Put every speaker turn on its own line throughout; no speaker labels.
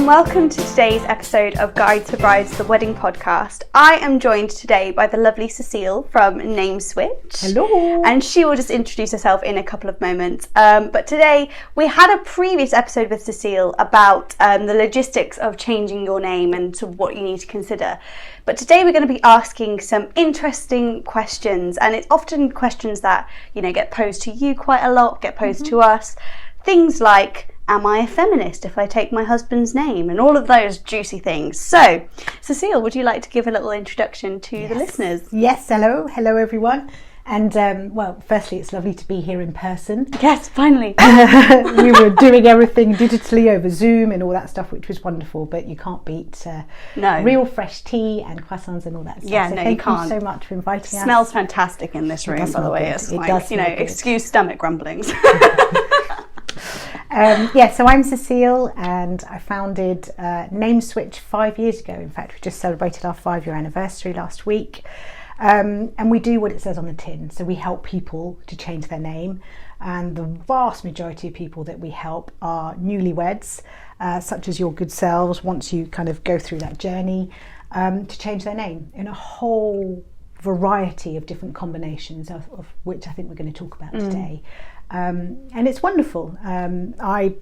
and welcome to today's episode of Guide to Brides, the wedding podcast. I am joined today by the lovely Cecile from NameSwitch.
Hello.
And she will just introduce herself in a couple of moments. But today we had a previous episode with Cecile about the logistics of changing your name and sort of what you need to consider. But today we're going to be asking some interesting questions, and it's often questions that, you know, get posed to you quite a lot, get posed to us. Things like, am I a feminist if I take my husband's name? And all of those juicy things. So, Cecile, would you like to give a little introduction to the listeners?
Yes, hello everyone. And well, firstly, it's lovely to be here in person.
Yes, finally.
We were doing everything digitally over Zoom and all that stuff, which was wonderful, but you can't beat real fresh tea and croissants and all that stuff.
Yeah,
so
no,
thank
you can't.
So much for inviting us.
Smells fantastic in this room, by the way.
Good.
It's
It
like,
does
you know,
smell good.
excuse stomach grumblings.
So I'm Cecile, and I founded NameSwitch 5 years ago. In fact, we just celebrated our 5-year anniversary last week. And we do what it says on the tin. So we help people to change their name. And the vast majority of people that we help are newlyweds, such as your good selves, once you kind of go through that journey, to change their name in a whole variety of different combinations, of which I think we're going to talk about today. And it's wonderful. I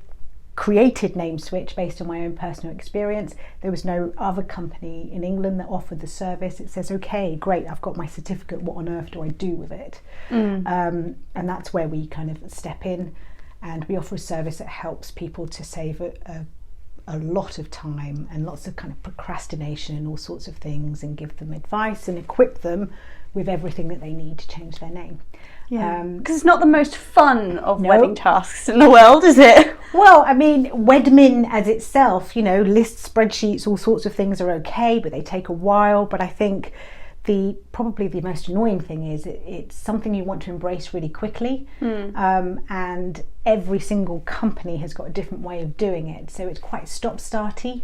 created NameSwitch based on my own personal experience. There was no other company in England that offered the service. It says, okay, great, I've got my certificate, what on earth do I do with it? And that's where we kind of step in, and we offer a service that helps people to save a lot of time and lots of kind of procrastination and all sorts of things, and give them advice and equip them with everything that they need to change their name.
Yeah, because it's not the most fun of wedding tasks in the world, is it?
Well, I mean, Wedmin as itself, you know, lists, spreadsheets, all sorts of things are okay, but they take a while. But I think probably the most annoying thing is it's something you want to embrace really quickly, and every single company has got a different way of doing it, so it's quite stop-starty,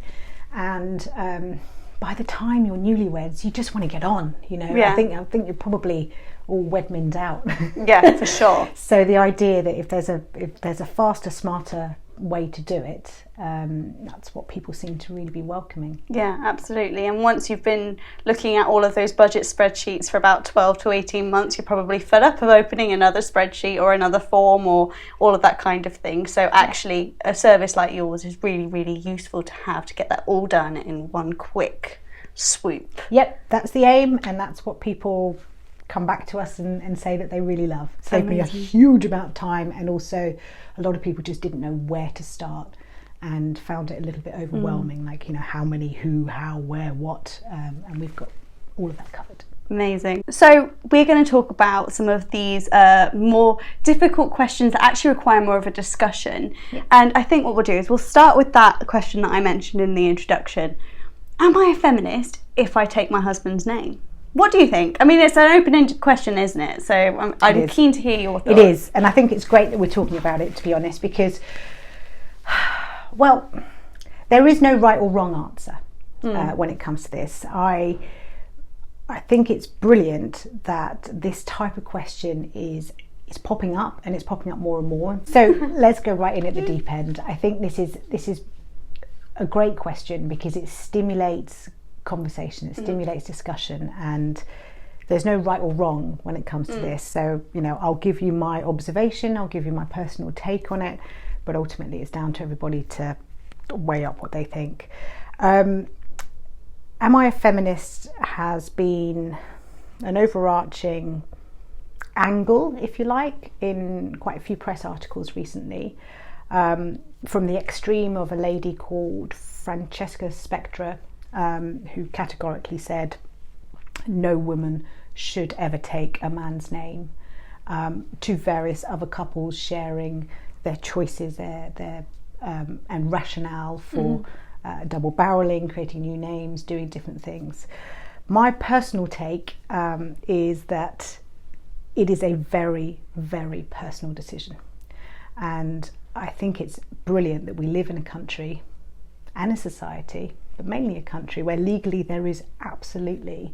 and by the time you're newlyweds, you just want to get on, you know. I think you're probably all Wedmined out.
Yeah, for sure.
So the idea that if there's a faster, smarter way to do it, that's what people seem to really be welcoming.
Yeah, absolutely. And once you've been looking at all of those budget spreadsheets for about 12 to 18 months, you're probably fed up of opening another spreadsheet or another form or all of that kind of thing. So actually, a service like yours is really, really useful to have, to get that all done in one quick swoop.
Yep, that's the aim, and that's what people come back to us and say that they really love. Saved me a huge amount of time, and also a lot of people just didn't know where to start and found it a little bit overwhelming, like, you know, how many, who, how, where, what, and we've got all of that covered.
Amazing. So we're going to talk about some of these more difficult questions that actually require more of a discussion. Yeah. And I think what we'll do is we'll start with that question that I mentioned in the introduction. Am I a feminist if I take my husband's name? What do you think? I mean, it's an open-ended question, isn't it? So I'm keen to hear your thoughts.
It is, and I think it's great that we're talking about it, to be honest, because, well, there is no right or wrong answer when it comes to this. I think it's brilliant that this type of question is popping up, and it's popping up more and more. So let's go right in at the deep end. I think this is a great question because it stimulates conversation, it stimulates discussion, and there's no right or wrong when it comes to this. So, you know, I'll give you my observation, I'll give you my personal take on it, but ultimately it's down to everybody to weigh up what they think. Am I a feminist has been an overarching angle, if you like, in quite a few press articles recently, from the extreme of a lady called Francesca Spectra, who categorically said no woman should ever take a man's name, to various other couples sharing their choices, their and rationale for double barreling, creating new names, doing different things. My personal take is that it is a very, very personal decision, and I think it's brilliant that we live in a country and a society, but mainly a country, where legally there is absolutely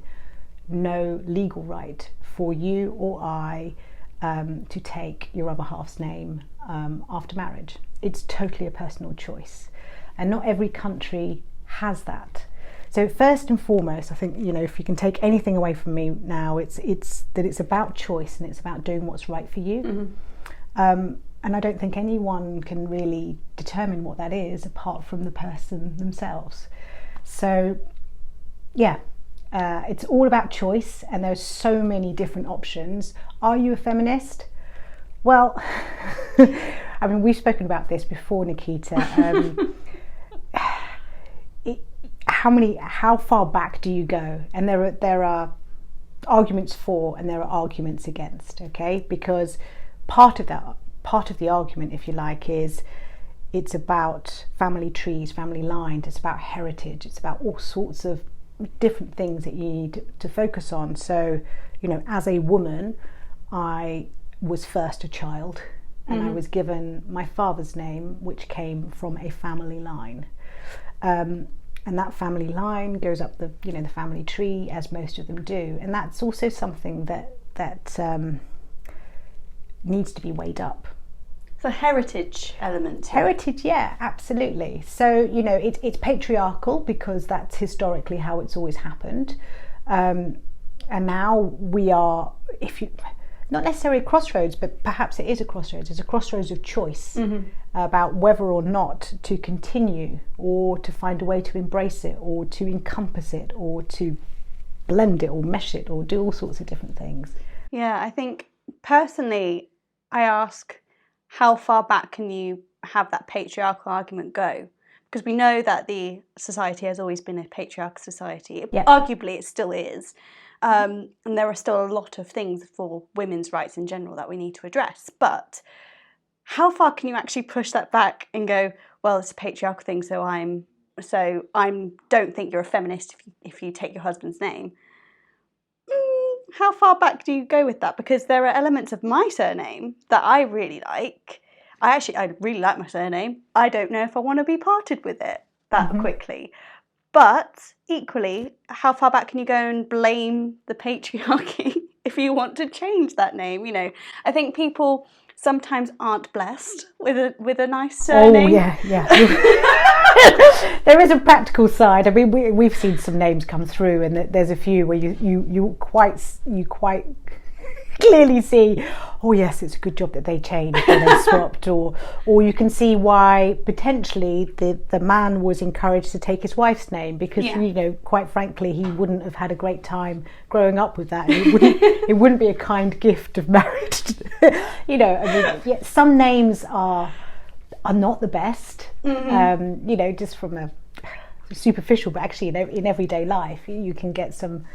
no legal right for you or I to take your other half's name after marriage. It's totally a personal choice. and not every country has that. So first and foremost, I think, if you can take anything away from me now, it's that it's about choice and it's about doing what's right for you. And I don't think anyone can really determine what that is apart from the person themselves. So it's all about choice, and there's so many different options. Are you a feminist? Well, I mean, we've spoken about this before, Nikita. How far back do you go? And there are arguments for and there are arguments against, okay? Because part of the argument, if you like, is it's about family trees, family lines, it's about heritage, it's about all sorts of different things that you need to focus on. So, as a woman, I was first a child, and I was given my father's name, which came from a family line. And that family line goes up the family tree, as most of them do. And that's also something that needs to be weighed up.
The heritage element.
Heritage, yeah, absolutely. So, it's patriarchal because that's historically how it's always happened. And now we are, not necessarily a crossroads, but perhaps it is a crossroads. It's a crossroads of choice about whether or not to continue, or to find a way to embrace it, or to encompass it, or to blend it, or mesh it, or do all sorts of different things.
Yeah, I think personally, I ask, how far back can you have that patriarchal argument go? Because we know that the society has always been a patriarchal society.
Yeah.
Arguably, it still is. And there are still a lot of things for women's rights in general that we need to address. But how far can you actually push that back and go, well, it's a patriarchal thing, so I don't think you're a feminist if you take your husband's name. How far back do you go with that? Because there are elements of my surname that I really like. I really like my surname. I don't know if I want to be parted with it that quickly. But equally, how far back can you go and blame the patriarchy if you want to change that name? I think people sometimes aren't blessed with a nice surname.
Oh yeah. There is a practical side. I mean, we've seen some names come through, and there's a few where you quite clearly see, oh yes, it's a good job that they changed or they swapped, or you can see why potentially the man was encouraged to take his wife's name because quite frankly, he wouldn't have had a great time growing up with that. It wouldn't be a kind gift of marriage. Some names are not the best. Just from a superficial, but actually in everyday life you can get some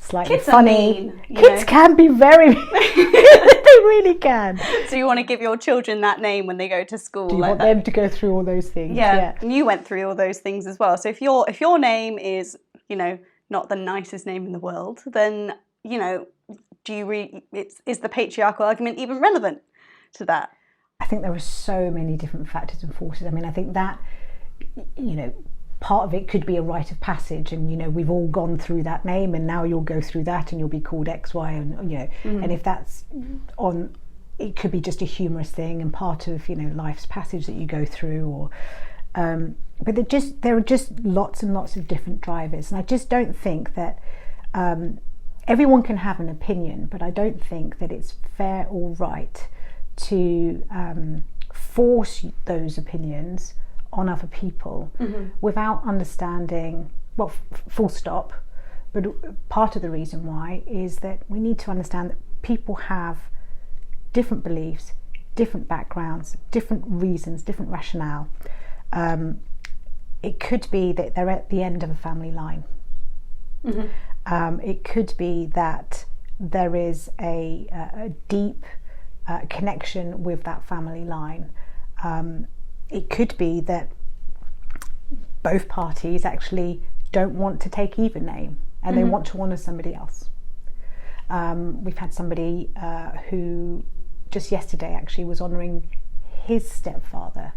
slightly
kids
funny.
Kids
can be very they really can.
So you want to give your children that name when they go to school?
Do you want them to go through all those things?
Yeah. And you went through all those things as well. So if your name is not the nicest name in the world, then is the patriarchal argument even relevant to that?
I think there are so many different factors and forces. I mean, I think that part of it could be a rite of passage, and we've all gone through that name, and now you'll go through that, and you'll be called X, Y, and and if that's on, it could be just a humorous thing and part of life's passage that you go through, or but there are just lots and lots of different drivers, and I just don't think that everyone can have an opinion, but I don't think that it's fair or right to force those opinions on other people without understanding, well, full stop. But part of the reason why is that we need to understand that people have different beliefs, different backgrounds, different reasons, different rationale. It could be that they're at the end of a family line. It could be that there is a deep connection with that family line. It could be that both parties actually don't want to take either name and they want to honour somebody else. We've had somebody who just yesterday actually was honouring his stepfather.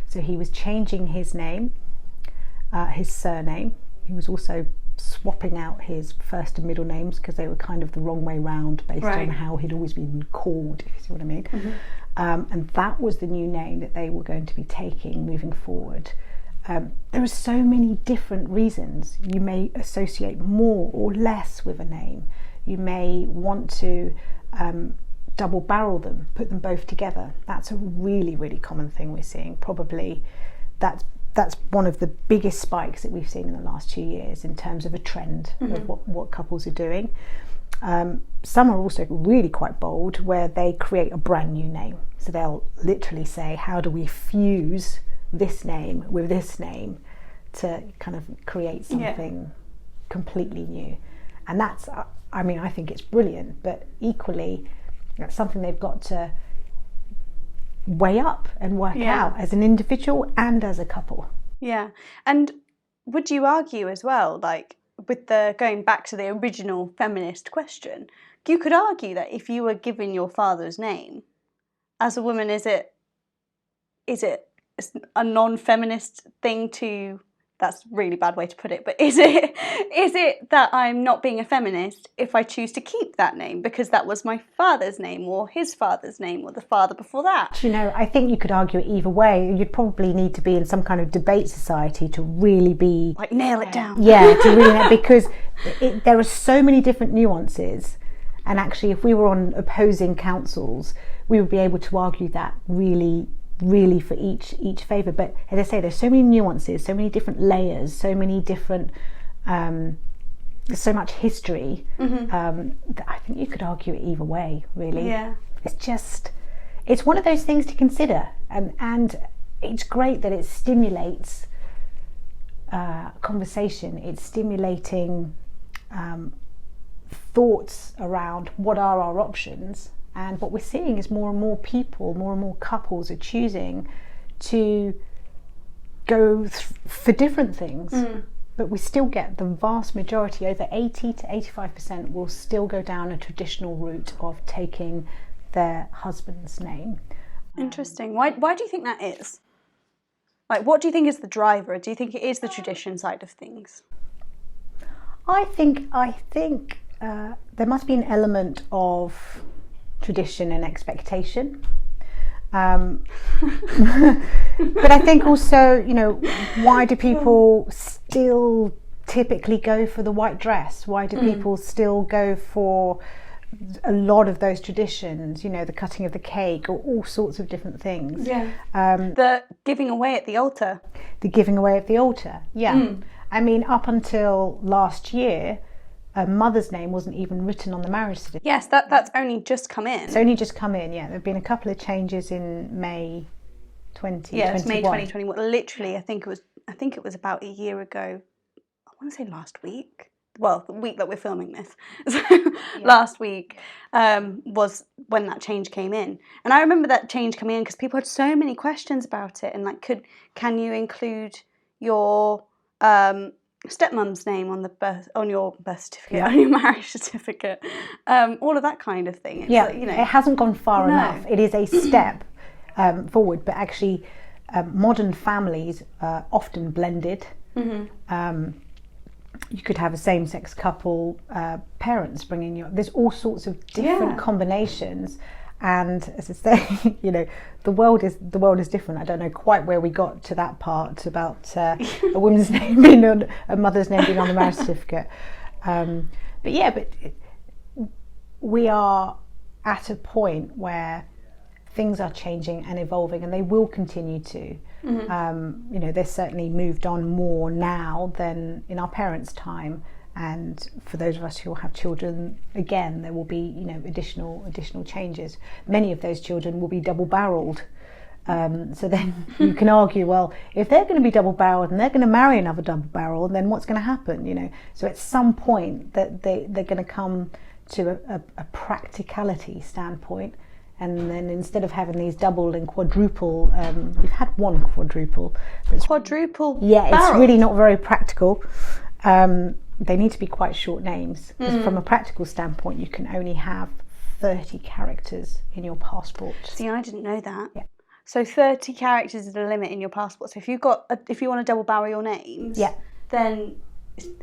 So he was changing his name, his surname. He was also swapping out his first and middle names because they were kind of the wrong way round based on how he'd always been called, if you see what I mean. And that was the new name that they were going to be taking moving forward. there are so many different reasons. You may associate more or less with a name. You may want to double barrel them, put them both together. That's a really, really common thing we're seeing. Probably that's one of the biggest spikes that we've seen in the last 2 years in terms of a trend of what couples are doing. Some are also really quite bold, where they create a brand new name. So they'll literally say, how do we fuse this name with this name to kind of create something completely new? And that's, I mean, I think it's brilliant, but equally that's something they've got to weigh up and work out as an individual and as a couple.
Yeah. And would you argue as well, like with the going back to the original feminist question, you could argue that if you were given your father's name as a woman, is it a non-feminist thing to, that's a really bad way to put it, but is it that I'm not being a feminist if I choose to keep that name because that was my father's name or his father's name or the father before that?
You know, I think you could argue it either way. You'd probably need to be in some kind of debate society to really be...
like nail it down.
Yeah, to really, because there are so many different nuances, and actually if we were on opposing councils, we would be able to argue that really for each favour. But as I say, there's so many nuances, so many different layers, so many different there's so much history that I think you could argue it either way, really. It's one of those things to consider, and it's great that it stimulates conversation. It's stimulating thoughts around what are our options. And what we're seeing is more and more people, more and more couples are choosing to go for different things. But we still get the vast majority, over 80 to 85%, will still go down a traditional route of taking their husband's name.
Interesting. Why do you think that is? Like, what do you think is the driver? Do you think it is the tradition side of things?
I think there must be an element of tradition and expectation, but I think also, you know, why do people still typically go for the white dress? Why do people still go for a lot of those traditions, you know, the cutting of the cake or all sorts of different things?
The giving away at the altar. I mean, up until last year, a mother's name wasn't even written on the marriage certificate. Yes, that's only just come in.
It's only just come in, yeah. There have been a couple of changes in May 2021.
Yeah, it's May 2021. Literally, I think it was about a year ago. I want to say last week. Well, the week that we're filming this. So last week was when that change came in. And I remember that change coming in because people had so many questions about it. And like, can you include your stepmom's name on your birth certificate, on your marriage certificate, all of that kind of thing. It's like, you know,
it hasn't gone far enough. It is a step forward, but actually modern families are often blended. You could have a same-sex couple, parents bringing you. There's all sorts of different combinations. And as I say, you know, the world is different. I don't know quite where we got to that part about a woman's name being on a mother's name being on the marriage certificate. But we are at a point where things are changing and evolving, and they will continue to. You know, they're certainly moved on more now than in our parents' time. And for those of us who will have children, again, there will be, you know, additional changes. Many of those children will be double-barrelled. So then you can argue, well, if they're going to be double-barrelled and they're going to marry another double-barrel, then what's going to happen? You know, so at some point that they're going to come to a practicality standpoint. And then instead of having these double and quadruple, we've had one quadruple.
Quadruple?
Yeah,
barrel.
It's really not very practical. They need to be quite short names. From a practical standpoint, you can only have 30 characters in your passport.
See, I didn't know that.
Yeah.
So 30 characters is the limit in your passport. So if you want to double barrel your names, then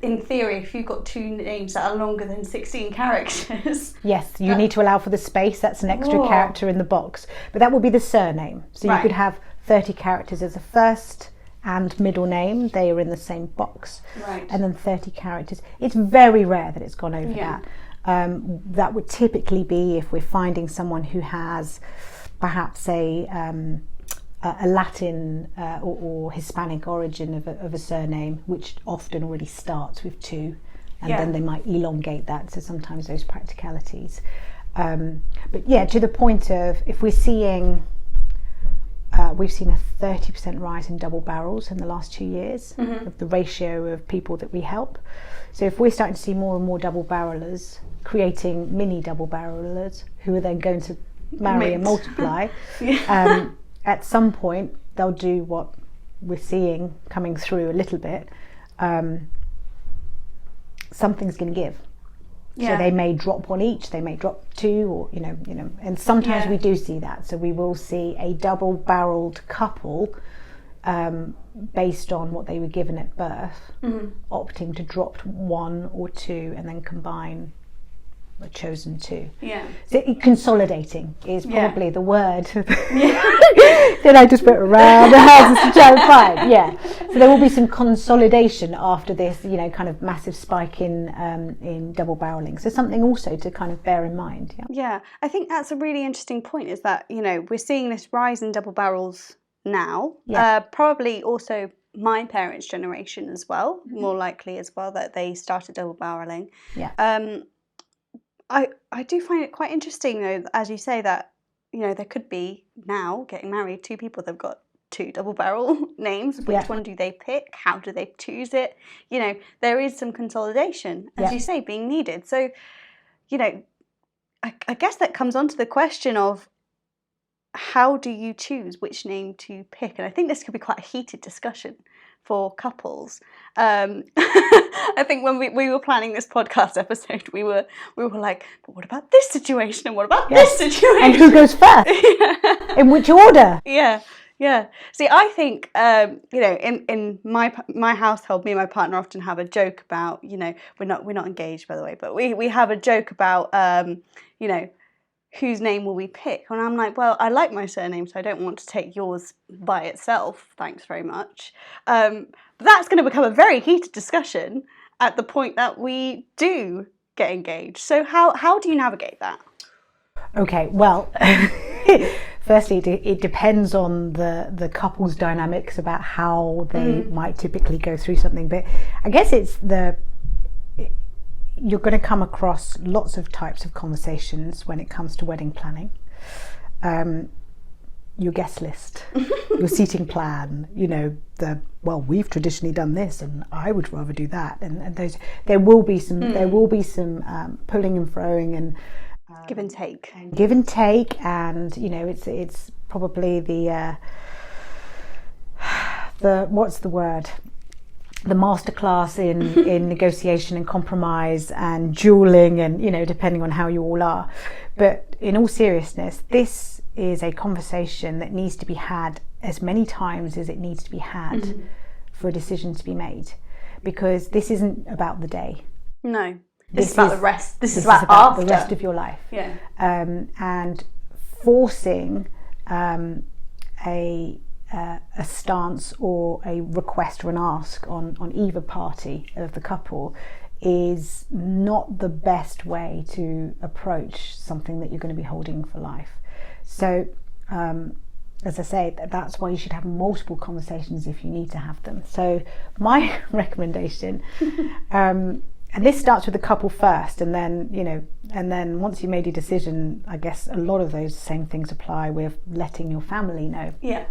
in theory, if you've got two names that are longer than 16 characters...
Yes, you need to allow for the space. That's an extra character in the box. But that will be the surname. So you could have 30 characters as a first and middle name, they are in the same box.
Right.
And then 30 characters. It's very rare that it's gone over that. That would typically be if we're finding someone who has perhaps a Latin or Hispanic origin of a surname, which often already starts with 2, and then they might elongate that. So sometimes those practicalities. But yeah, to the point of if we're seeing, we've seen a 30% rise in double barrels in the last 2 years of the ratio of people that we help. So if we're starting to see more and more double barrelers creating mini double barrelers who are then going to marry and multiply, at some point they'll do what we're seeing coming through a little bit. Something's going to give. So they may drop 1 each, they may drop 2, or you know, and sometimes we do see that. So we will see a double-barreled couple, based on what they were given at birth, opting to drop 1 or 2 and then combine a chosen 2. Yeah. So consolidating is probably the word that I just put around the houses to try and find. Yeah. So there will be some consolidation after this, you know, kind of massive spike in double barreling. So something also to kind of bear in mind.
Yeah. I think that's a really interesting point, is that, you know, we're seeing this rise in double barrels now. Probably also my parents' generation as well, more likely as well, that they started double barreling. I do find it quite interesting, though, as you say, that, you know, there could be now getting married 2 people that've got 2 double barrel names. Which one do they pick? How do they choose it? You know, there is some consolidation, as you say, being needed. So, you know, I guess that comes on to the question of how do you choose which name to pick? And I think this could be quite a heated discussion for couples. I think when we were planning this podcast episode, we were like, but what about this situation, and what about this situation,
and who goes first, in which order?
See, I think you know, in my household, me and my partner often have a joke about, you know, we're not engaged, by the way, but we have a joke about you know, whose name will we pick? And I'm like, well, I like my surname, so I don't want to take yours by itself. Thanks very much. But that's going to become a very heated discussion at the point that we do get engaged. So how do you navigate that?
Okay, well, firstly, it depends on the couple's dynamics about how they might typically go through something. But I guess you're going to come across lots of types of conversations when it comes to wedding planning. Your guest list, your seating plan, you know, we've traditionally done this and I would rather do that, and those there will be some pulling and throwing and
give and take,
and you know, it's probably the what's the word? The masterclass in negotiation and compromise and dueling, and, you know, depending on how you all are. But in all seriousness, this is a conversation that needs to be had as many times as it needs to be had for a decision to be made, because this isn't about the day.
No, this is about the rest. This is about after.
The rest of your life.
Yeah.
And forcing a stance or a request or an ask on either party of the couple is not the best way to approach something that you're going to be holding for life. So as I say, that's why you should have multiple conversations if you need to have them. So my recommendation, and this starts with the couple first, and then, you know, and then once you made your decision, I guess a lot of those same things apply with letting your family know.
Yeah.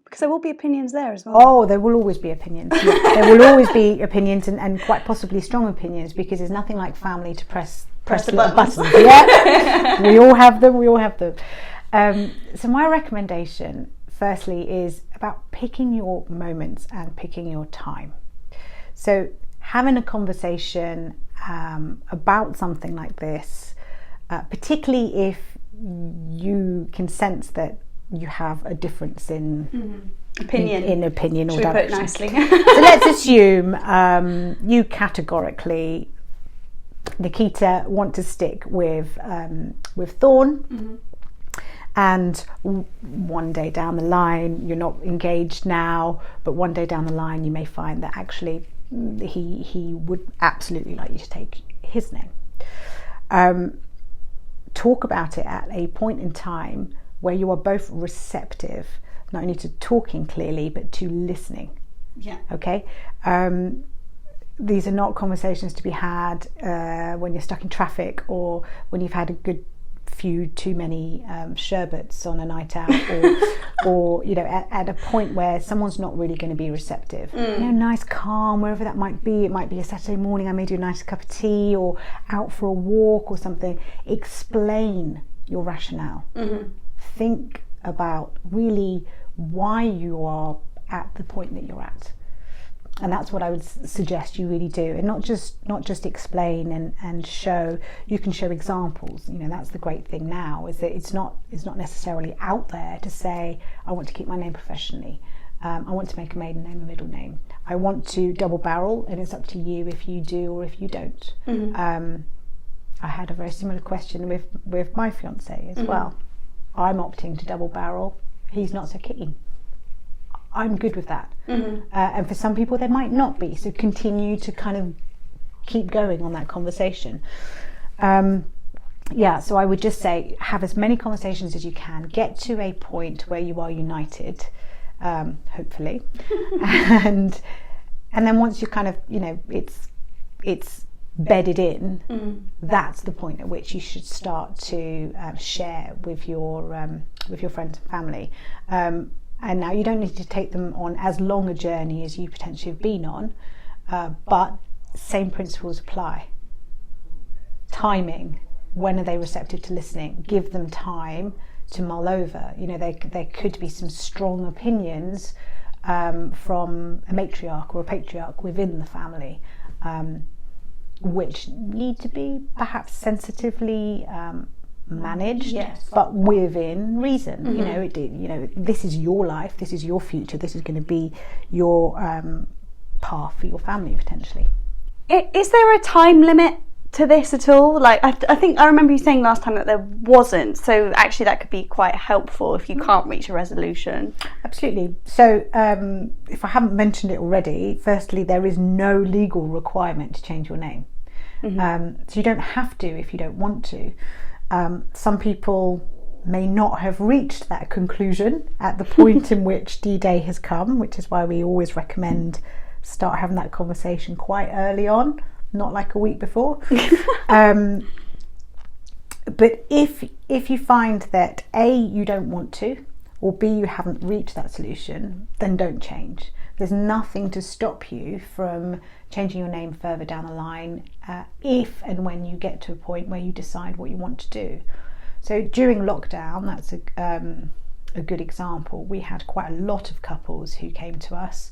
Because there will be opinions there as well.
Oh, there will always be opinions. Yeah. There will always be opinions, and quite possibly strong opinions, because there's nothing like family to press the buttons. Yeah, we all have them. So my recommendation, firstly, is about picking your moments and picking your time. So having a conversation about something like this, particularly if you can sense that you have a difference in opinion or direction.
Should we put it nicely?
So let's assume you categorically, Nikita, want to stick with Thorn, And one day down the line, you're not engaged now, but one day down the line, you may find that actually he would absolutely like you to take his name. Talk about it at a point in time where you are both receptive, not only to talking clearly, but to listening.
Yeah.
Okay. These are not conversations to be had when you're stuck in traffic, or when you've had a good few too many sherbets on a night out, or at a point where someone's not really going to be receptive. Nice calm, wherever that might be. It might be a Saturday morning, I made you a nice cup of tea, or out for a walk or something. Explain your rationale. Think about really why you are at the point that you're at. And that's what I would suggest you really do, and not just explain and show. You can show examples. That's the great thing now, is that it's not necessarily out there to say, I want to keep my name professionally. I want to make a maiden name a middle name. I want to double barrel, and it's up to you if you do or if you don't. I had a very similar question with my fiance as well. I'm opting to double barrel. He's not so keen. I'm good with that. And for some people, there might not be. So continue to kind of keep going on that conversation. So I would just say, have as many conversations as you can. Get to a point where you are united, hopefully. and then once you kind of, it's bedded in, that's the point at which you should start to share with your friends and family. And now you don't need to take them on as long a journey as you potentially have been on, but same principles apply. Timing. When are they receptive to listening? Give them time to mull over. There could be some strong opinions from a matriarch or a patriarch within the family, which need to be perhaps sensitively managed, but within reason. This is your life, this is your future, this is going to be your path for your family potentially.
Is there a time limit to this at all? Like, I think I remember you saying last time that there wasn't, so actually that could be quite helpful if you can't reach a resolution.
Absolutely. So if I haven't mentioned it already, firstly, there is no legal requirement to change your name. So you don't have to if you don't want to. Some people may not have reached that conclusion at the point in which D-Day has come, which is why we always recommend start having that conversation quite early on, not like a week before. But if you find that A, you don't want to, or B, you haven't reached that solution, then don't change. There's nothing to stop you from changing your name further down the line if and when you get to a point where you decide what you want to do. So during lockdown, that's a good example. We had quite a lot of couples who came to us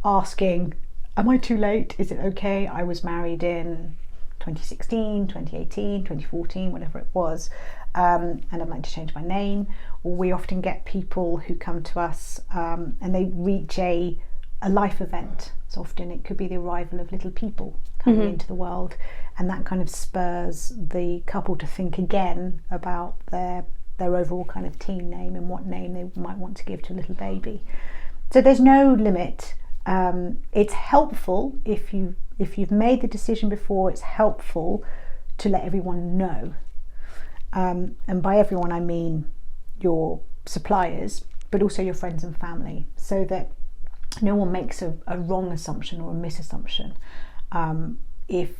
asking, am I too late? Is it okay? I was married in 2016, 2018, 2014, whatever it was, and I'd like to change my name. Or we often get people who come to us and they reach a life event. So often it could be the arrival of little people coming into the world, and that kind of spurs the couple to think again about their overall kind of teen name and what name they might want to give to a little baby. So there's no limit. It's helpful if you've made the decision before. It's helpful to let everyone know, and by everyone I mean your suppliers, but also your friends and family, so that no one makes a wrong assumption or a misassumption. If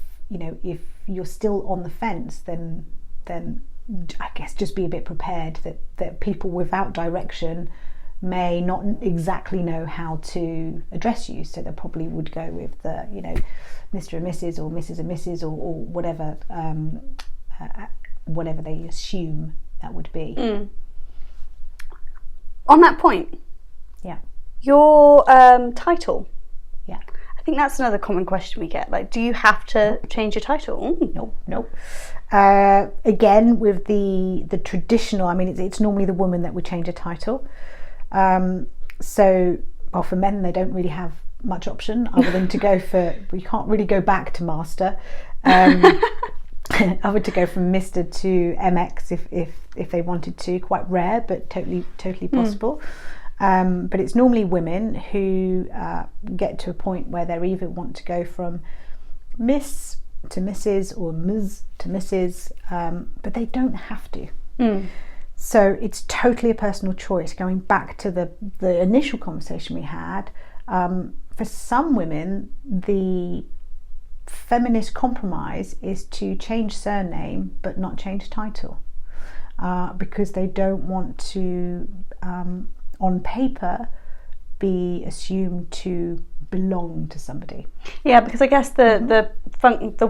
you're still on the fence, then I guess just be a bit prepared that people without direction may not exactly know how to address you, so they probably would go with the Mr. and Mrs. or Mrs. and Mrs. or whatever they assume that would be.
On that point, your title. I think that's another common question we get. Like, do you have to change your title?
Nope. Again, with the traditional, I mean, it's normally the woman that would change a title. So, well, for men, they don't really have much option other than to go for, you can't really go back to master. other to go from Mr. to MX if they wanted to. Quite rare, but totally possible. But it's normally women who get to a point where they either want to go from Miss to Mrs. or Ms. to Mrs., but they don't have to. So it's totally a personal choice. Going back to the initial conversation we had, for some women, the feminist compromise is to change surname but not change title, because they don't want to, on paper, be assumed to belong to somebody.
Yeah, because I guess the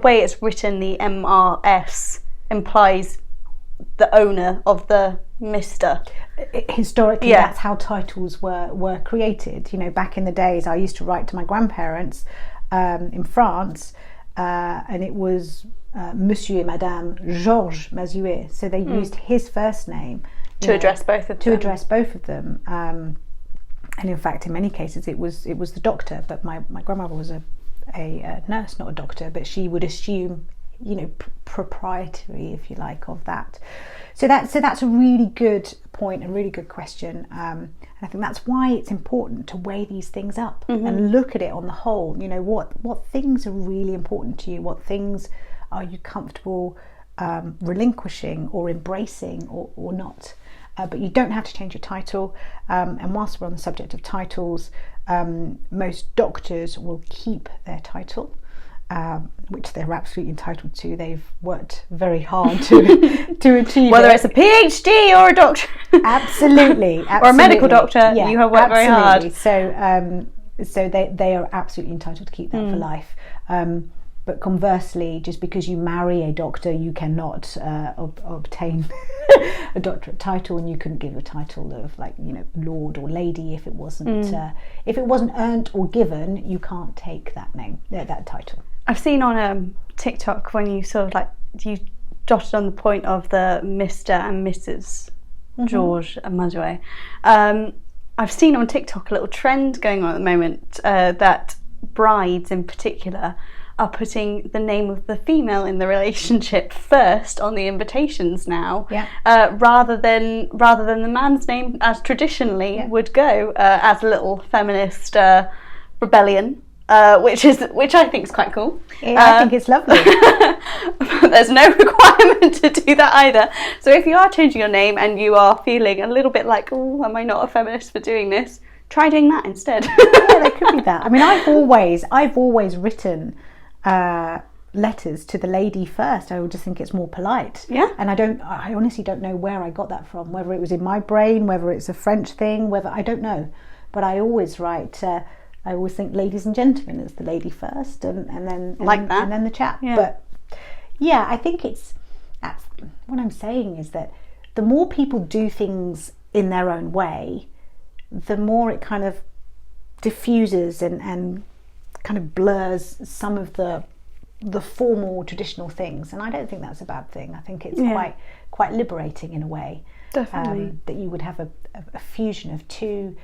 way it's written, the MRS implies the owner of the Mr.
Historically, that's how titles were created. Back in the days, I used to write to my grandparents in France, and it was Monsieur et Madame Georges Mazuet. So they used his first name
to address both of them. And in fact, in many cases, it was the doctor. But my grandmother was a nurse, not a doctor, but she would assume, proprietary, if you like, of that. So that's a really good point, a really good question. And I think that's why it's important to weigh these things up and look at it on the whole. What things are really important to you? What things are you comfortable relinquishing or embracing or not? But you don't have to change your title. And whilst we're on the subject of titles, most doctors will keep their title, which they're absolutely entitled to. They've worked very hard to achieve whether
it.
it's a PhD or a doctor.
Absolutely.
Or a medical doctor, you have worked very hard.
So they are absolutely entitled to keep that for life. But conversely, just because you marry a doctor, you cannot obtain a doctorate title, and you couldn't give a title of Lord or Lady if it wasn't earned or given. You can't take that name, that title. I've
seen on TikTok when you sort of you dotted on the point of the Mr. and Mrs. Georges Mazuet. I've seen on TikTok a little trend going on at the moment that brides in particular are putting the name of the female in the relationship first on the invitations now, rather than the man's name as traditionally would go, as a little feminist rebellion, which I think is quite cool.
I think it's lovely.
There's no requirement to do that either. So if you are changing your name and you are feeling a little bit like, oh, am I not a feminist for doing this? Try doing that instead.
Yeah, there could be that. I mean, I've always written letters to the lady first. I would just think it's more polite.
Yeah.
And I honestly don't know where I got that from, whether it was in my brain, whether it's a French thing, I don't know. But I always write, I always think ladies and gentlemen as the lady first, and then and then the chap.
Yeah.
But yeah, I think that's what I'm saying is that the more people do things in their own way, the more it kind of diffuses and kind of blurs some of the formal traditional things, and I don't think that's a bad thing. I think it's quite liberating in a way.
Definitely.
That you would have a fusion of two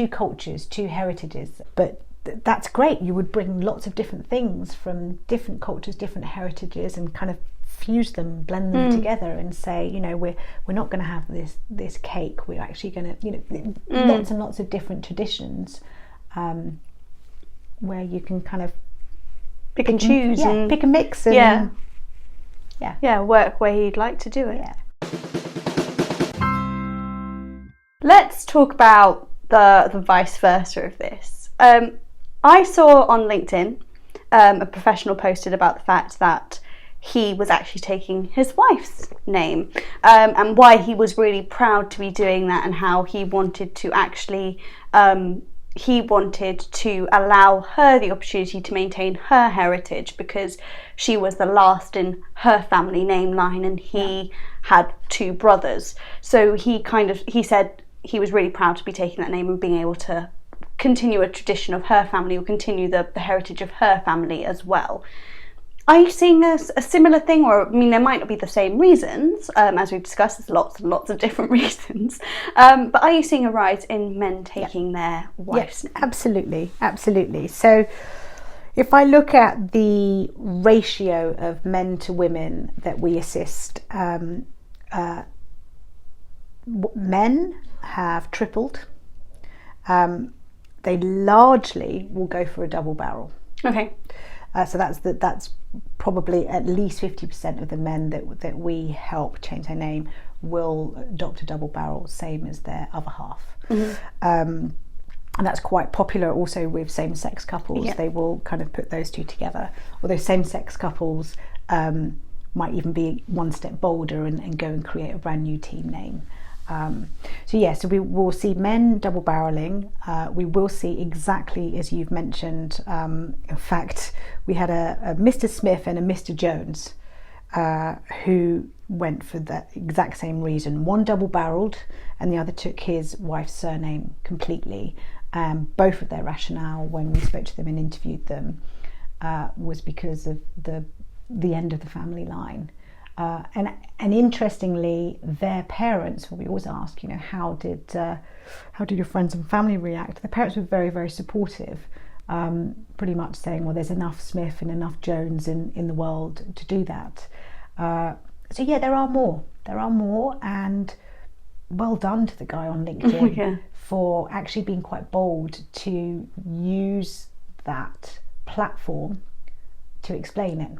cultures, two heritages. But that's great. You would bring lots of different things from different cultures, different heritages, and kind of fuse them, blend them together, and say, we're not going to have this cake. We're actually going to, lots and lots of different traditions. Where you can kind of
pick and choose, and
pick a mix, and
work where you'd like to do it.
Yeah.
Let's talk about the vice versa of this. I saw on LinkedIn a professional posted about the fact that he was actually taking his wife's name, and why he was really proud to be doing that, and how he wanted to actually allow her the opportunity to maintain her heritage, because she was the last in her family name line, and he had two brothers. So he said he was really proud to be taking that name and being able to continue a tradition of her family, or continue the heritage of her family as well. Are you seeing a similar thing? Or, I mean, there might not be the same reasons, as we've discussed, there's lots and lots of different reasons, but are you seeing a rise in men taking their wife's name?
Absolutely. So If I look at the ratio of men to women that we assist, men have tripled. They largely will go for a double barrel.
Okay.
So that's probably at least 50% of the men that we help change their name will adopt a double barrel, same as their other half. And that's quite popular also with same-sex couples.
Yeah.
They will kind of put those two together. Although same-sex couples might even be one step bolder and go and create a brand new team name. So we will see men double barreling. We will see exactly as you've mentioned. In fact, we had a Mr. Smith and a Mr. Jones who went for the exact same reason. One double barreled and the other took his wife's surname completely. Both of their rationale when we spoke to them and interviewed them was because of the end of the family line. And interestingly, their parents, we always ask, how did your friends and family react? Their parents were very, very supportive, pretty much saying, well, there's enough Smith and enough Jones in the world to do that. So yeah, there are more, and well done to the guy on LinkedIn for actually being quite bold to use that platform to explain it.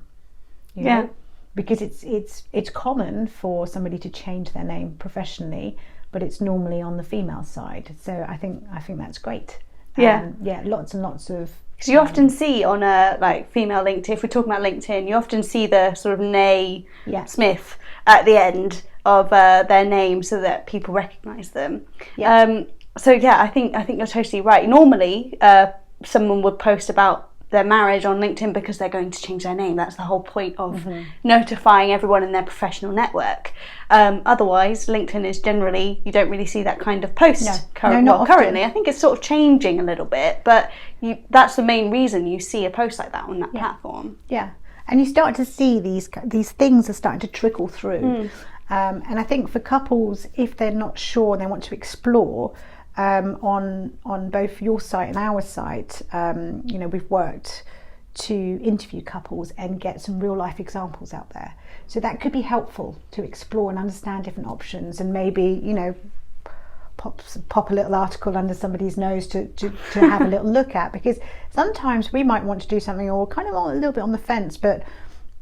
You know? Because it's common for somebody to change their name professionally, but it's normally on the female side. So I think that's great. Lots and lots of.
Because you often see on a female LinkedIn, if we're talking about LinkedIn, you often see the sort of Smith at the end of their name so that people recognise them. Yeah. I think you're totally right. Normally, someone would post about their marriage on LinkedIn because they're going to change their name. That's the whole point of notifying everyone in their professional network. Otherwise, LinkedIn is generally, you don't really see that kind of post currently. I think it's sort of changing a little bit, but that's the main reason you see a post like that on that platform.
Yeah, and you start to see these things are starting to trickle through. And I think for couples, if they're not sure and they want to explore, on both your site and our site, we've worked to interview couples and get some real life examples out there. So that could be helpful to explore and understand different options, and maybe pop a little article under somebody's nose to have a little look at, because sometimes we might want to do something or kind of a little bit on the fence, but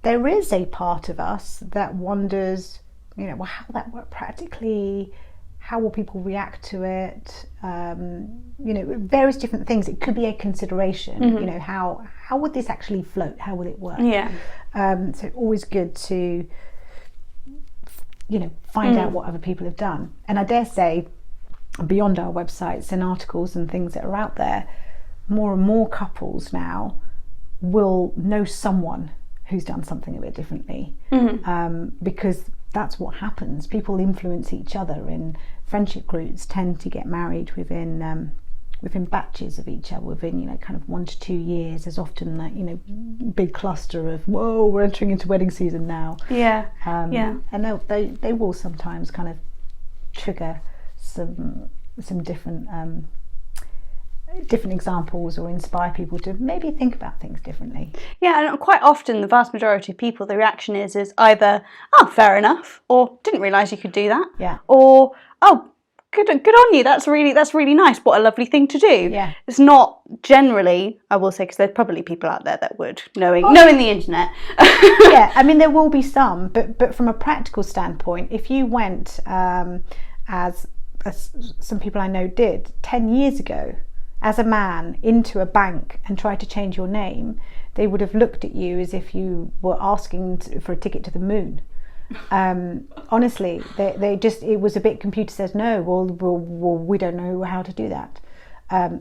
there is a part of us that wonders, how that work practically. How will people react to it? Various different things. It could be a consideration. How would this actually float? How would it work?
Yeah.
So always good to, find out what other people have done. And I dare say, beyond our websites and articles and things that are out there, more and more couples now will know someone who's done something a bit differently, because that's what happens. People influence each other, and friendship groups tend to get married within batches of each other, within kind of 1 to 2 years. There's often that big cluster of, whoa, we're entering into wedding season now. And they will sometimes kind of trigger some different examples, or inspire people to maybe think about things differently.
Yeah, and quite often the vast majority of people, the reaction is either, oh, fair enough, or didn't realise you could do that.
Yeah.
Or, oh, good on you, that's really nice, what a lovely thing to do.
Yeah.
It's not generally, I will say, because there's probably people out there that would, knowing the internet.
Yeah, I mean, there will be some, but from a practical standpoint, if you went, as some people I know did 10 years ago, as a man, into a bank and tried to change your name, they would have looked at you as if you were asking for a ticket to the moon. Honestly, it was a bit computer says no, well, we don't know how to do that.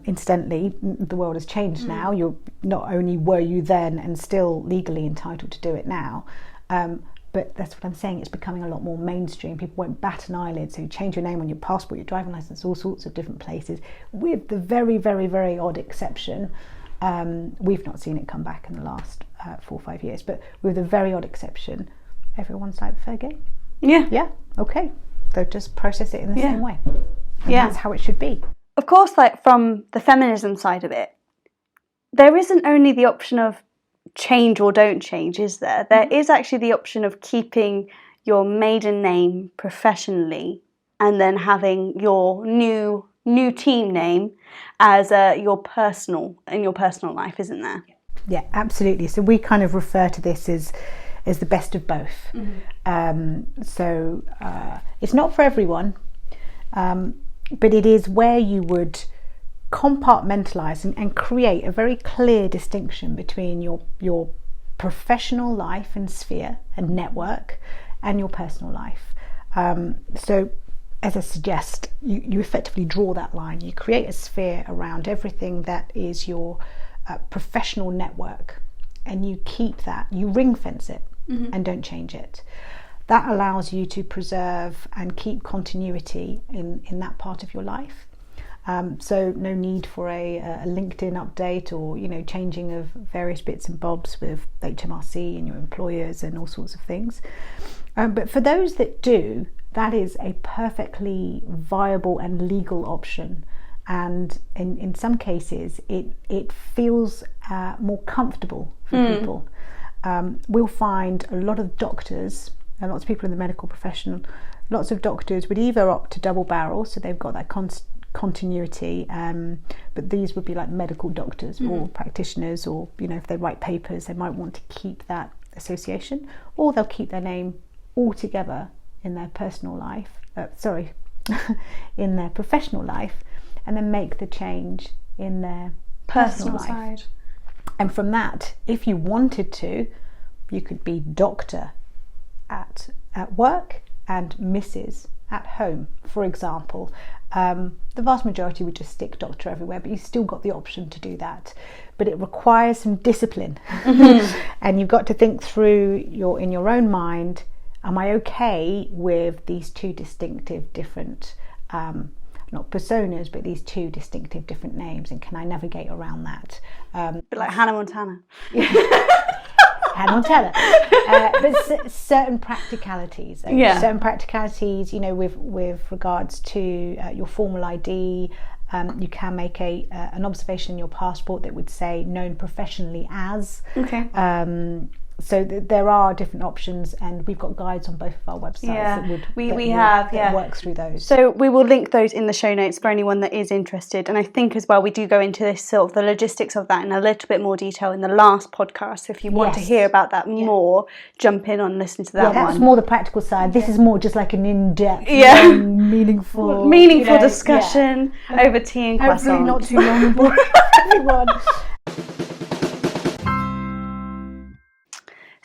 Incidentally, the world has changed now. You're not only were you then and still legally entitled to do it now, but that's what I'm saying, it's becoming a lot more mainstream. People won't bat an eyelid, so you change your name on your passport, your driving license, all sorts of different places, with the very, very, very odd exception. We've not seen it come back in the last 4 or 5 years, but with a very odd exception, everyone's like, fair game. Yeah, okay. They'll just process it in the same way. And that's how it should be.
Of course, from the feminism side of it, there isn't only the option of change or don't change, is there? There is actually the option of keeping your maiden name professionally and then having your new team name as your personal life, isn't there?
Yeah, absolutely. So we kind of refer to this as the best of both. So it's not for everyone, but it is where you would compartmentalize and create a very clear distinction between your professional life and sphere and network and your personal life. So as I suggest, you effectively draw that line. You create a sphere around everything that is your professional network, and you keep that, you ring fence it and don't change it. That allows you to preserve and keep continuity in that part of your life. So no need for a LinkedIn update or changing of various bits and bobs with HMRC and your employers and all sorts of things. But for those that do, that is a perfectly viable and legal option. And in some cases, it feels more comfortable for people. We'll find a lot of doctors and lots of people in the medical profession, lots of doctors would either opt to double barrel, so they've got that continuity, but these would be like medical doctors or practitioners, or if they write papers, they might want to keep that association, or they'll keep their name altogether in their personal life, in their professional life, and then make the change in their personal life.
Side.
And from that, if you wanted to, you could be doctor at work and Mrs. at home, for example. The vast majority would just stick doctor everywhere, but you've still got the option to do that. But it requires some discipline. And you've got to think through in your own mind, am I okay with these two distinctive different, not personas, but these two distinctive different names, and can I navigate around that?
A bit like Hannah Montana.
Hannah Montana. But certain practicalities. Certain practicalities, with regards to your formal ID, you can make an observation in your passport that would say known professionally as.
Okay.
So there are different options, and we've got guides on both of our websites that works through those.
So we will link those in the show notes for anyone that is interested. And I think as well we do go into this sort of the logistics of that in a little bit more detail in the last podcast. So if you want to hear about that more, jump in and listen to that one.
Yeah, that's more the practical side. This is more just like an in-depth, meaningful
discussion over tea and croissants.
Hopefully not too long and boring for everyone.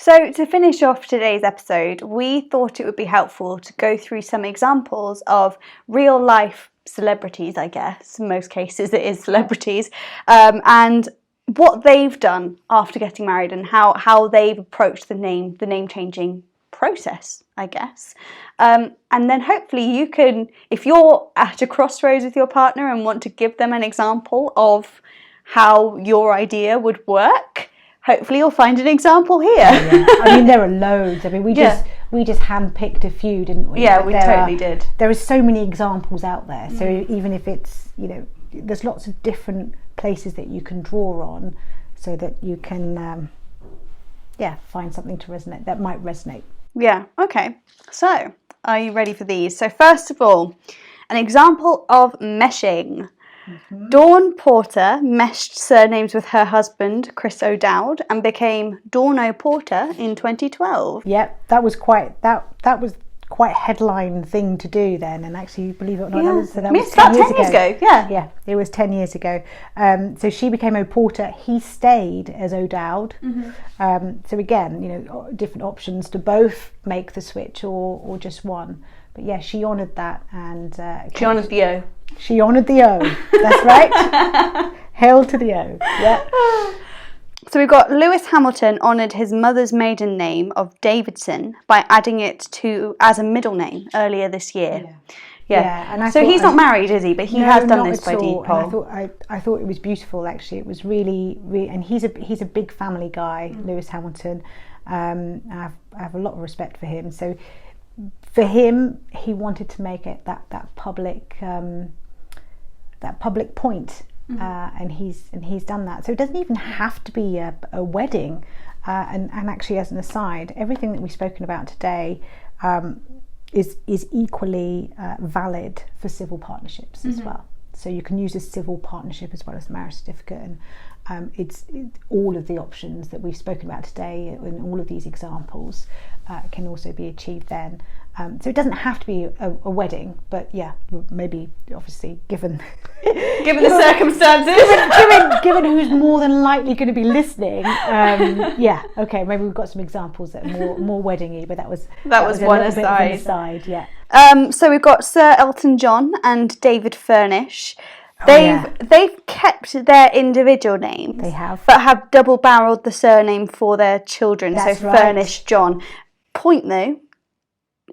So to finish off today's episode, we thought it would be helpful to go through some examples of real life celebrities, I guess, in most cases it is celebrities, and what they've done after getting married and how they've approached the name changing process, I guess. And then hopefully you can, if you're at a crossroads with your partner and want to give them an example of how your idea would work, hopefully you'll find an example here.
I mean, there are loads. I mean, we just handpicked a few, didn't we?
Yeah, we totally did.
There are so many examples out there. So even if it's, there's lots of different places that you can draw on, so that you can, find something to resonate that might resonate.
Yeah. Okay. So, are you ready for these? So, first of all, an example of meshing. Dawn Porter meshed surnames with her husband, Chris O'Dowd, and became Dawn O'Porter in 2012.
Yep, that was quite a headline thing to do then, and actually, believe it or not, that was 10
years ago.
Yeah, it was 10 years ago. So she became O'Porter. He stayed as O'Dowd. So again, different options to both make the switch or just one. But yeah, she honoured that, and
she honoured the O.
She honoured the O. That's right. Hail to the O. Yeah.
So we've got Lewis Hamilton honoured his mother's maiden name of Davidson by adding it as a middle name earlier this year. Yeah. And so he's not married, is he? But he has done this by default.
I thought it was beautiful. Actually, it was really, and he's a big family guy, Lewis Hamilton. I have a lot of respect for him. So for him, he wanted to make it that public point and he's done that. So it doesn't even have to be a wedding. And actually, as an aside, everything that we've spoken about today is equally valid for civil partnerships as well. So you can use a civil partnership as well as a marriage certificate, and it's all of the options that we've spoken about today in all of these examples can also be achieved then. So it doesn't have to be a wedding, but yeah, maybe obviously given
the circumstances,
given who's more than likely going to be listening, yeah, okay, maybe we've got some examples that are more wedding-y, but that was
one
a bit of an aside, yeah.
So we've got Sir Elton John and David Furnish. They've kept their individual names.
They have,
but have double-barreled the surname for their children.
That's
so
right.
Furnish John. Point though,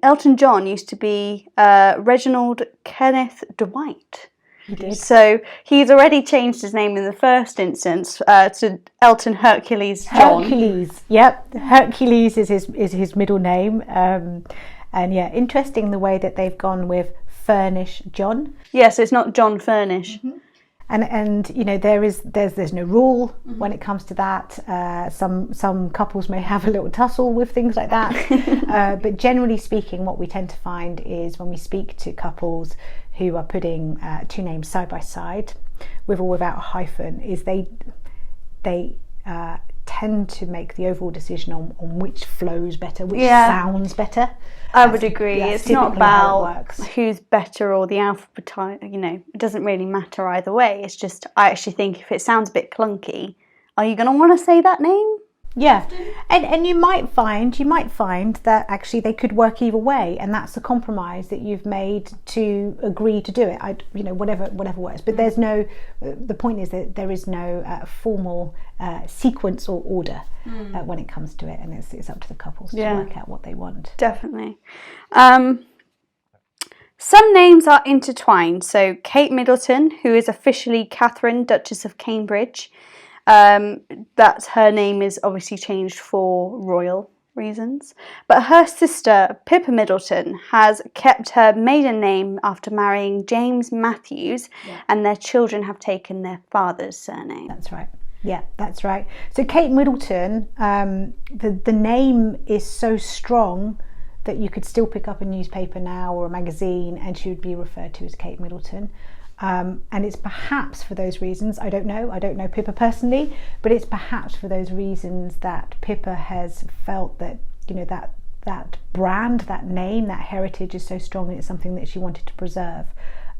Elton John used to be Reginald Kenneth Dwight.
He did.
So he's already changed his name in the first instance to Elton Hercules John.
Hercules, yep. Hercules is his middle name. And yeah, interesting the way that they've gone with Furnish John.
Yeah, so it's not John Furnish.
And you know, there's no rule when it comes to that. Some couples may have a little tussle with things like that, but generally speaking, what we tend to find is when we speak to couples who are putting two names side by side, with or without a hyphen, is they tend to make the overall decision on which flows better, which sounds better.
I would agree. It's not about
it
who's better or the alphabet, you know, it doesn't really matter either way. It's just, I actually think if it sounds a bit clunky, are you going to want to say that name?
Yeah, and you might find that actually they could work either way, and that's the compromise that you've made to agree to do it. Whatever works. But there's no. The point is that there is no formal sequence or order when it comes to it, and it's up to the couples to work out what they want.
Definitely. Some names are intertwined. So Kate Middleton, who is officially Catherine, Duchess of Cambridge. That her name is obviously changed for royal reasons, but her sister Pippa Middleton has kept her maiden name after marrying James Matthews, and their children have taken their father's surname.
That's right. Yeah, that's right. So Kate Middleton, the name is so strong that you could still pick up a newspaper now or a magazine and she would be referred to as Kate Middleton. And it's perhaps for those reasons, I don't know Pippa personally, but it's perhaps for those reasons that Pippa has felt that, you know, that brand, that name, that heritage is so strong and it's something that she wanted to preserve.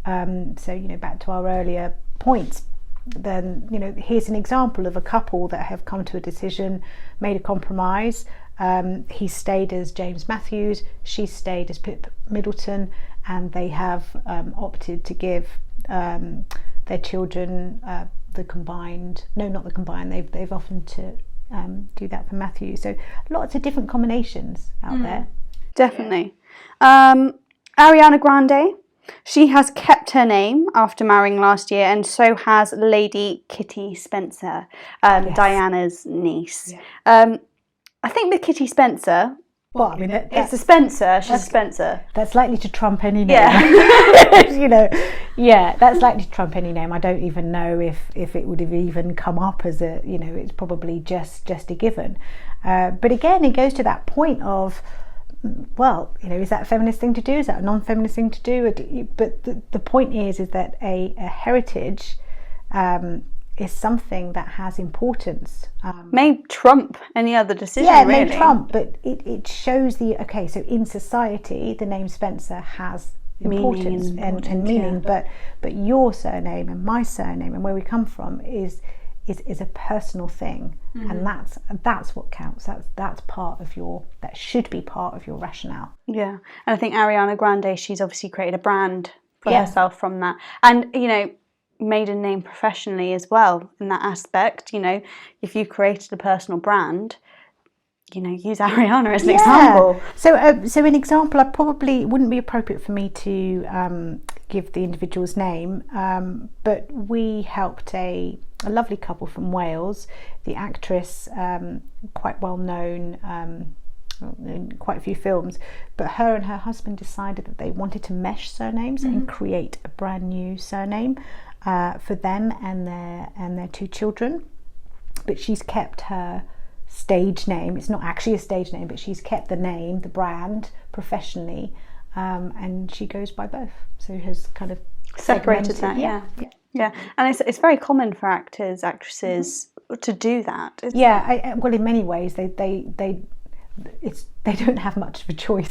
So, you know, back to our earlier points, then, you know, here's an example of a couple that have come to a decision, made a compromise. He stayed as James Matthews, she stayed as Pip Middleton, and they have opted to give their children they've often to do that for Matthew. So lots of different combinations out there.
Definitely. Ariana Grande, she has kept her name after marrying last year, and so has Lady Kitty Spencer, Diana's niece. I think with Kitty Spencer,
well, I mean,
it's a Spencer. She's a Spencer.
That's likely to trump any name. You know, that's likely to trump any name. I don't even know if it would have even come up as a, you know, it's probably just a given. But again, it goes to that point of, well, you know, is that a feminist thing to do? Is that a non-feminist thing to do? But the point is that a heritage is something that has importance.
May trump any other decision,
really. May trump, but it shows so in society, the name Spencer has importance and meaning, but your surname and my surname and where we come from is a personal thing, and that's what counts. That should be part of your rationale. Yeah,
and I think Ariana Grande, she's obviously created a brand for herself from that, and you know, maiden name professionally as well in that aspect. You know, if you created a personal brand, you know, use Ariana as an example.
So an example, I probably wouldn't be appropriate for me to give the individual's name, but we helped a lovely couple from Wales, the actress, quite well known in quite a few films, but her and her husband decided that they wanted to mesh surnames and create a brand new surname. for them and their 2 children. But she's kept her stage name. It's not actually a stage name, but she's kept the name, the brand, professionally, and she goes by both. So has kind of
separated that. Yeah. And it's very common for actors, actresses to do that.
Well, in many ways, they don't have much of a choice.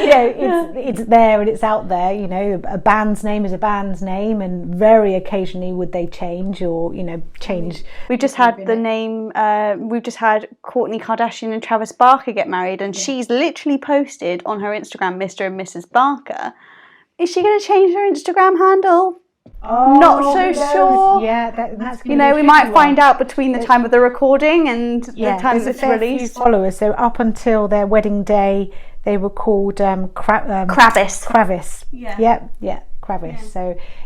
It's there and it's out there. You know, a band's name is a band's name, and very occasionally would they change or change.
We've just had we've just had Kourtney Kardashian and Travis Barker get married, and she's literally posted on her Instagram, Mr. and Mrs. Barker. Is she going to change her Instagram handle? Not so sure.
Yeah, that's
we might find out between the time of the recording and the time it's released.
Followers. So up until their wedding day, they were called
Kravis.
Kravis. Yeah. Kravis.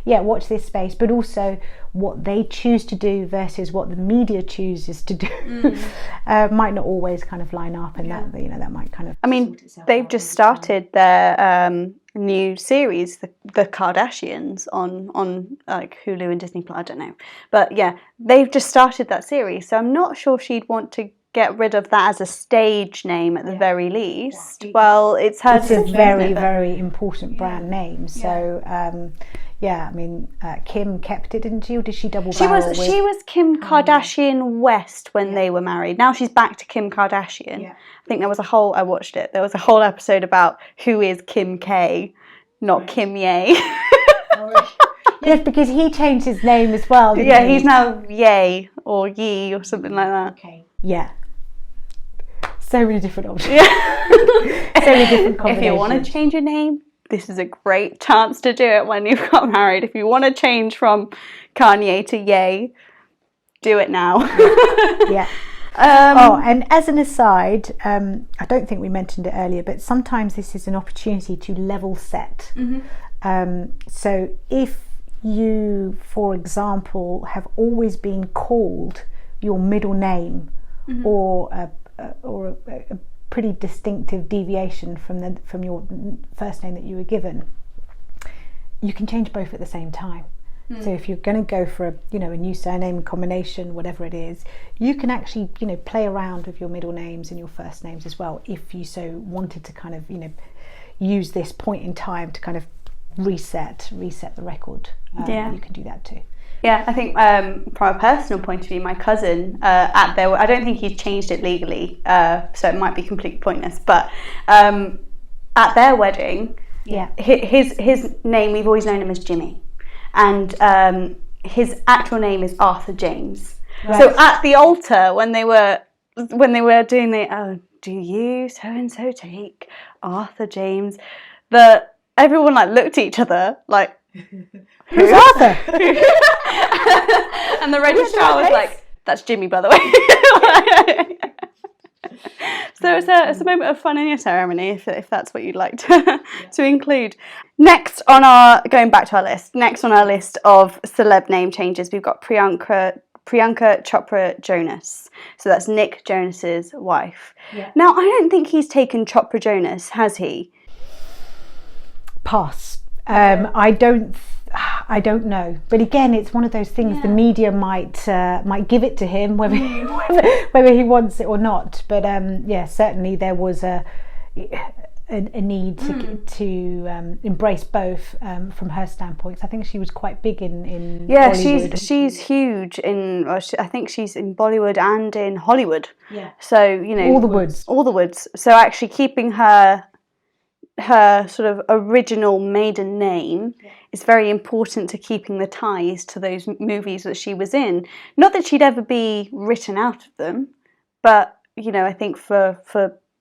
Yeah. So watch this space, but also what they choose to do versus what the media chooses to do might not always kind of line up, and that might kind of.
I mean, they've just started their new series, the Kardashians, on like Hulu and Disney Plus. I don't know, but they've just started that series. So I'm not sure she'd want to get rid of that as a stage name at the very least. Well, it's a
very, very important brand name. So I mean, Kim kept it, didn't she, or did she double barrel?
She was Kim Kardashian West when they were married. Now she's back to Kim Kardashian. I think I watched it. There was a whole episode about who is Kim K, not Kim Ye.
Yes, because he changed his name as well.
Didn't he? He's now Ye or Yee or something like that.
Okay. Yeah. So many different options. So many different combinations.
If you want to change your name, this is a great chance to do it when you've got married. If you want to change from Kanye to Ye, do it now.
Yeah. And as an aside, I don't think we mentioned it earlier, but sometimes this is an opportunity to level set. So if you, for example, have always been called your middle name or a pretty distinctive deviation from your first name that you were given, you can change both at the same time. So if you're going to go for a new surname combination, whatever it is, you can actually play around with your middle names and your first names as well, if you so wanted to kind of use this point in time to kind of reset the record. You can do that too.
Yeah, I think from a personal point of view, my cousin I don't think he's changed it legally, so it might be completely pointless, but at their wedding, his name, we've always known him as Jimmy, and his actual name is Arthur James. Right. So at the altar, when they were doing the do you so and so take Arthur James, everyone looked at each other like,
who's Arthur?
And the registrar was like, that's Jimmy, by the way. So it's a moment of fun in your ceremony, if that's what you'd like to include. Next on going back to our list, next on our list of celeb name changes, we've got Priyanka Chopra Jonas. So that's Nick Jonas's wife. Yeah. Now, I don't think he's taken Chopra Jonas, has he?
Pass. I don't know, but again, it's one of those things. The media might give it to him, whether he wants it or not. But certainly there was a need to embrace both from her standpoint. I think she was quite big in Bollywood.
she's huge I think she's in Bollywood and in Hollywood. Yeah. So
all the woods.
So actually keeping her sort of original maiden name is very important to keeping the ties to those movies that she was in. Not that she'd ever be written out of them, but I think for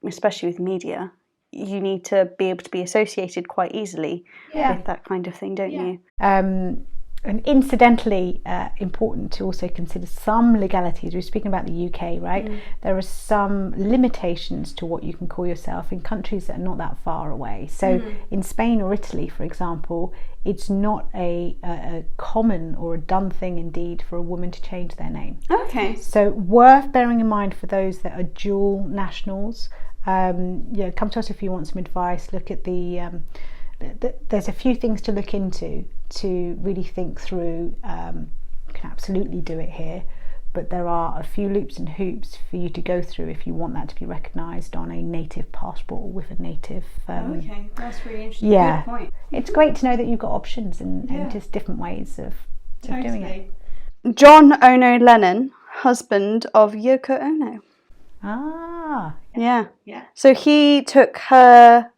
especially with media, you need to be able to be associated quite easily with that kind of thing, don't you?
And incidentally, important to also consider some legalities. We're speaking about the UK, right? There are some limitations to what you can call yourself in countries that are not that far away. So in Spain or Italy, for example, it's not a common or a done thing indeed for a woman to change their name.
Okay.
So worth bearing in mind for those that are dual nationals. Come to us if you want some advice. Look at the there's a few things to look into to really think through. You can absolutely do it here, but there are a few loops and hoops for you to go through if you want that to be recognised on a native passport or with a native.
Okay, that's really interesting.
Yeah,
Good point.
it's great to know that you've got options and just different ways of doing it.
John Ono Lennon, husband of Yoko Ono.
Ah,
Yeah. So he took her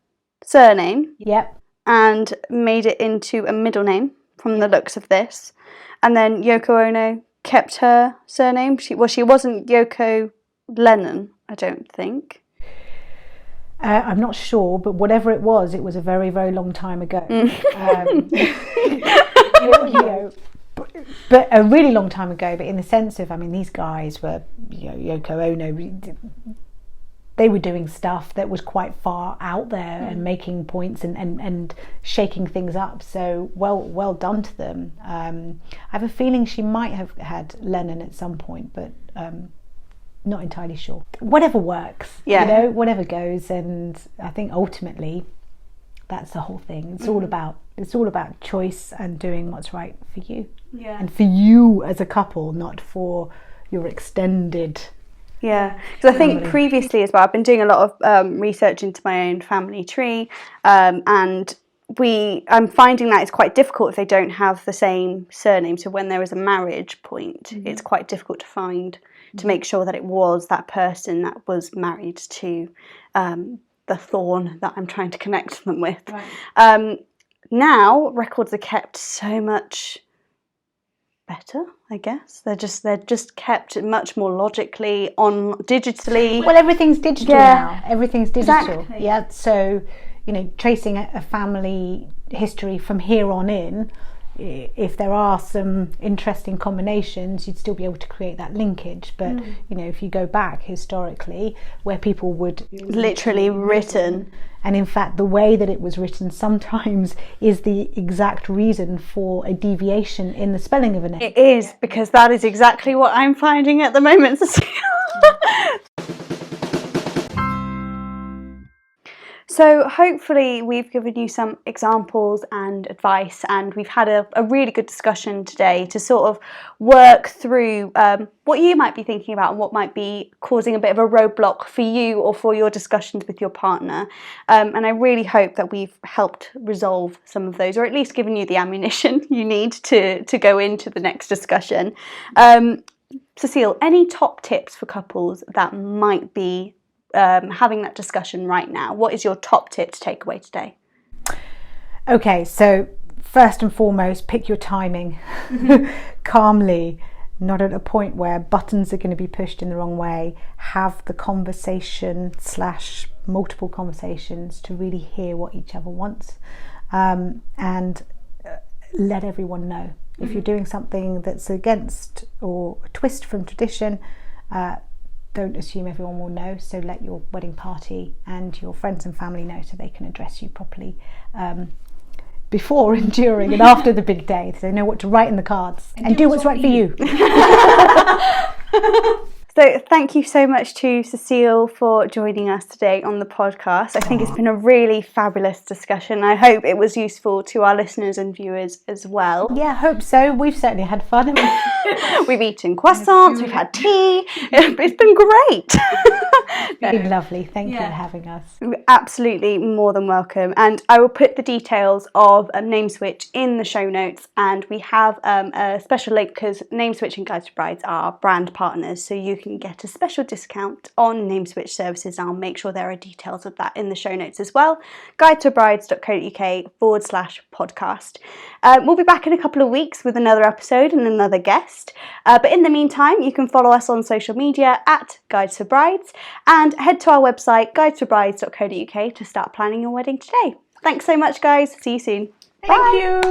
surname
yep.
and made it into a middle name from the looks of this. And then Yoko Ono kept her surname. She wasn't Yoko Lennon, I don't think.
I'm not sure, but whatever it was a very, very long time ago. But a really long time ago. But in the sense of, I mean, these guys were, Yoko Ono. They were doing stuff that was quite far out there and making points and shaking things up. So well done to them. I have a feeling she might have had Lennon at some point, but not entirely sure. Whatever works, whatever goes. And I think ultimately that's the whole thing. It's all about choice and doing what's right for you.
Yeah.
And for you as a couple, not for your extended.
Yeah, because I think previously as well, I've been doing a lot of research into my own family tree, and I'm finding that it's quite difficult if they don't have the same surname. So when there is a marriage point, it's quite difficult to make sure that it was that person that was married to the thorn that I'm trying to connect them with. Right. Now records are kept so much better, I guess. They're just kept much more logically digitally.
Well, everything's digital now. Everything's digital.
Exactly.
Yeah. So, tracing a family history from here on in, if there are some interesting combinations, you'd still be able to create that linkage. But if you go back historically, where people would
literally written.
And in fact, the way that it was written sometimes is the exact reason for a deviation in the spelling of a name.
It is, because that is exactly what I'm finding at the moment, Cecile. So hopefully we've given you some examples and advice, and we've had a really good discussion today to sort of work through what you might be thinking about and what might be causing a bit of a roadblock for you or for your discussions with your partner. And I really hope that we've helped resolve some of those, or at least given you the ammunition you need to go into the next discussion. Cecile, any top tips for couples that might be having that discussion right now? What is your top tip to take away today?
Okay, so first and foremost, pick your timing calmly, not at a point where buttons are going to be pushed in the wrong way. Have the conversation / multiple conversations to really hear what each other wants, and let everyone know. If you're doing something that's against or a twist from tradition, don't assume everyone will know, so let your wedding party and your friends and family know so they can address you properly before and during and after the big day, so they know what to write in the cards and do what's right for you.
So thank you so much to Cecile for joining us today on the podcast. I think it's been a really fabulous discussion. I hope it was useful to our listeners and viewers as well.
Yeah, I hope so. We've certainly had fun.
We've eaten croissants, we've had tea. It's been great.
It's been lovely. Thank you for having us.
Absolutely more than welcome. And I will put the details of NameSwitch in the show notes. And we have a special link because NameSwitch and Guides to Brides are brand partners. So you can get a special discount on NameSwitch services. I'll make sure there are details of that in the show notes as well. guidetobrides.co.uk/podcast. We'll be back in a couple of weeks with another episode and another guest. But in the meantime, you can follow us on social media at Guides to Brides and head to our website guidetobrides.co.uk to start planning your wedding today. Thanks so much, guys. See you soon.
Thank you.